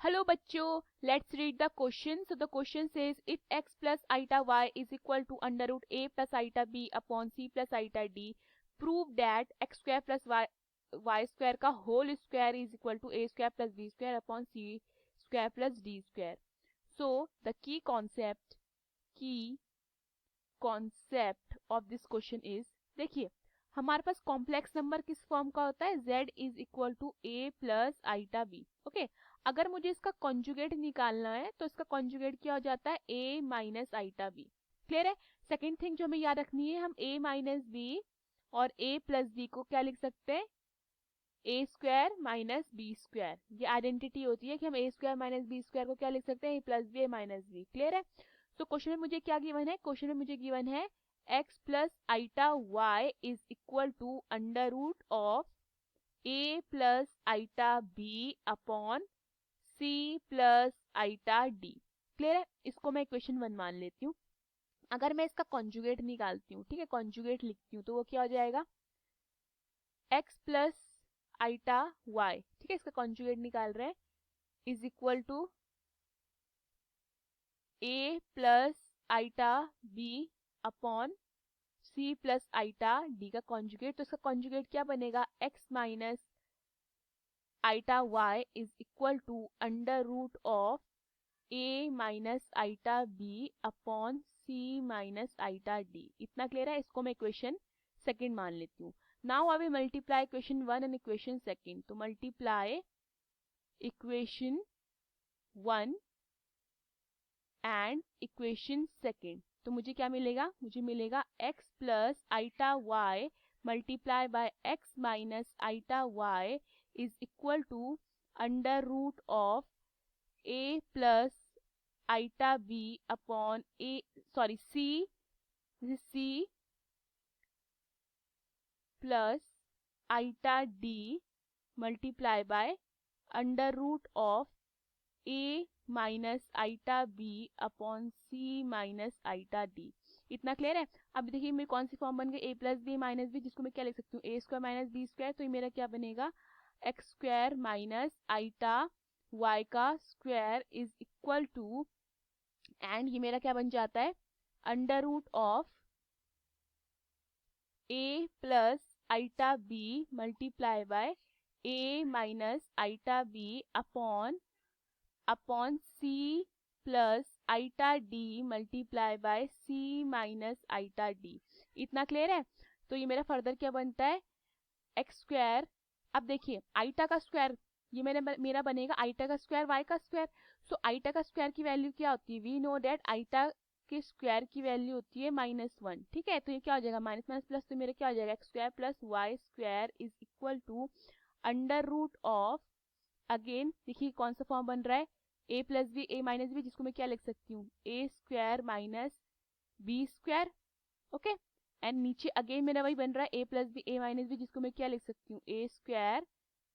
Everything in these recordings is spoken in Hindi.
Hello बच्चों, let's read the question. So the question says if x plus iota y is equal to under root a plus iota b upon c plus iota d, prove that x square plus y square का whole square is equal to a square plus b square upon c square plus d square. So the key concept of this question is, देखिए हमारे पास कॉम्प्लेक्स नंबर किस फॉर्म का होता है, z is equal to a plus iota b. Okay, अगर मुझे इसका कॉन्जुगेट निकालना है तो इसका कॉन्जुगेट क्या हो जाता है, a minus iota b. Clear है. सेकेंड थिंग जो हमें याद रखनी है, हम a माइनस b और a प्लस b को क्या लिख सकते हैं, a square minus b square. ये आइडेंटिटी होती है कि हम a square minus b square को क्या लिख सकते हैं, a plus b a minus b. Clear है. तो क्वेश्चन में मुझे क्या गिवन है, क्वेश्चन में मुझे गिवन है x plus iota y is equal to under root of a plus iota b upon c plus iota d. Clear है. इसको मैं इक्वेशन 1 मान लेती हूँ. अगर मैं इसका कॉन्जुगेट निकालती हूँ, ठीक है, कॉन्जुगेट लिखती हूँ, तो वो क्या हो जाएगा, x प्लस आइटा y, ठीक है, इसका कॉन्जुगेट निकाल रहे हैं, is equal to a plus iota b upon c plus iota d का कॉन्जुगेट. तो इसका कॉन्जुगेट क्या बनेगा, x minus iota y is equal to under root of a minus iota b upon c minus iota d. इतना क्लियर है. इसको मैं इक्वेशन सेकंड मान लेती हूँ. Now I will multiply equation 1 and equation second. तो multiply equation 1 and equation second. तो मुझे क्या मिलेगा, मुझे मिलेगा x plus iota y multiply by x minus iota y is equal to under root of a plus iota b upon c plus iota d multiply by under root of a minus iota b upon c minus iota d. इतना क्लियर है. अब देखिए मेरी कौन सी फॉर्म बन गई, a plus b minus b, जिसको मैं क्या लिख सकती हूँ, a square minus b square. तो ये मेरा क्या बनेगा, x square minus iota y का square is equal to, and ये मेरा क्या बन जाता है, under root of a plus iota b multiply by a minus iota b upon c plus iota d multiply by c minus iota d. इतना क्लियर है. तो ये मेरा फर्दर क्या बनता है, एक्स स्क्वायर. अब देखिए आइटा का स्क्वायर, ये मेरा बनेगा आइटा का स्क्वायर y का स्क्वायर. सो आइटा का स्क्वायर की वैल्यू क्या होती है, वी नो डेट आइटा के स्क्वायर की वैल्यू होती है -1. ठीक है, तो ये क्या हो जाएगा, माइनस माइनस प्लस, तो मेरा क्या हो जाएगा, x square plus Y square is equal to under root of, again देखिए कौन सा फॉर्म बन रहा है, a plus b a minus b, जिसको मैं क्या लिख सकती हूँ, a square minus b square. Okay, and नीचे अगेन मेरा वही बन रहा है a plus b a minus b, जिसको मैं क्या लिख सकती हूँ, a स्क्वायर,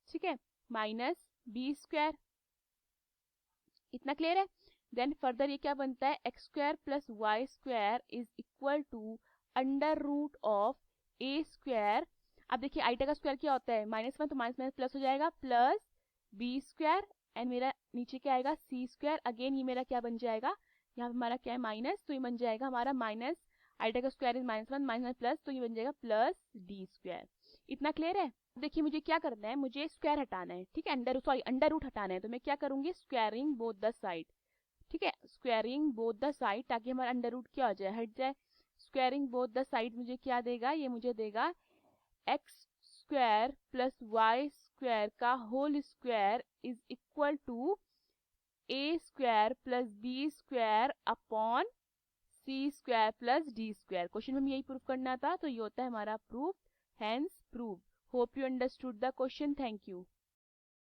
ठीक है, माइनस बी स्क्वायर. इतना क्लियर है. देन फर्दर ये क्या बनता है, x square plus Y square is equal to under root of a square. अब देखिए आइटा का स्क्वायर क्या होता है, -1, तो माइनस माइनस प्लस हो जाएगा, प्लस बी स्क्वायर, एंड मेरा नीचे क्या आएगा, सी स्क्वायर. अगेन ये मेरा क्या बन जाएगा, यहाँ पे हमारा क्या है माइनस, तो ये बन जाएगा हमारा माइनस आइटा का स्क्वायर इज -1 माइनस प्लस, तो ये बन जाएगा प्लस डी स्क्वायर. इतना क्लियर है. देखिए मुझे क्या करना है, मुझे स्क्वायर हटाना है, ठीक है, अंडर रूट हटाना है. तो मैं क्या करूंगी, स्क्वायरिंग बोथ द साइड, ठीक है, स्क्वायरिंग बोथ द साइड, ताकि हमारा अंडर रूट क्या हो जाए, हट जाए. स्क्वायरिंग बोथ द साइड मुझे क्या देगा, ये मुझे देगा X square plus Y square का whole square is equal to A square plus B square upon C square plus D square. Question में यही प्रूफ करना था, तो ये होता है हमारा proof, hence proof. Hope you understood the question. Thank you.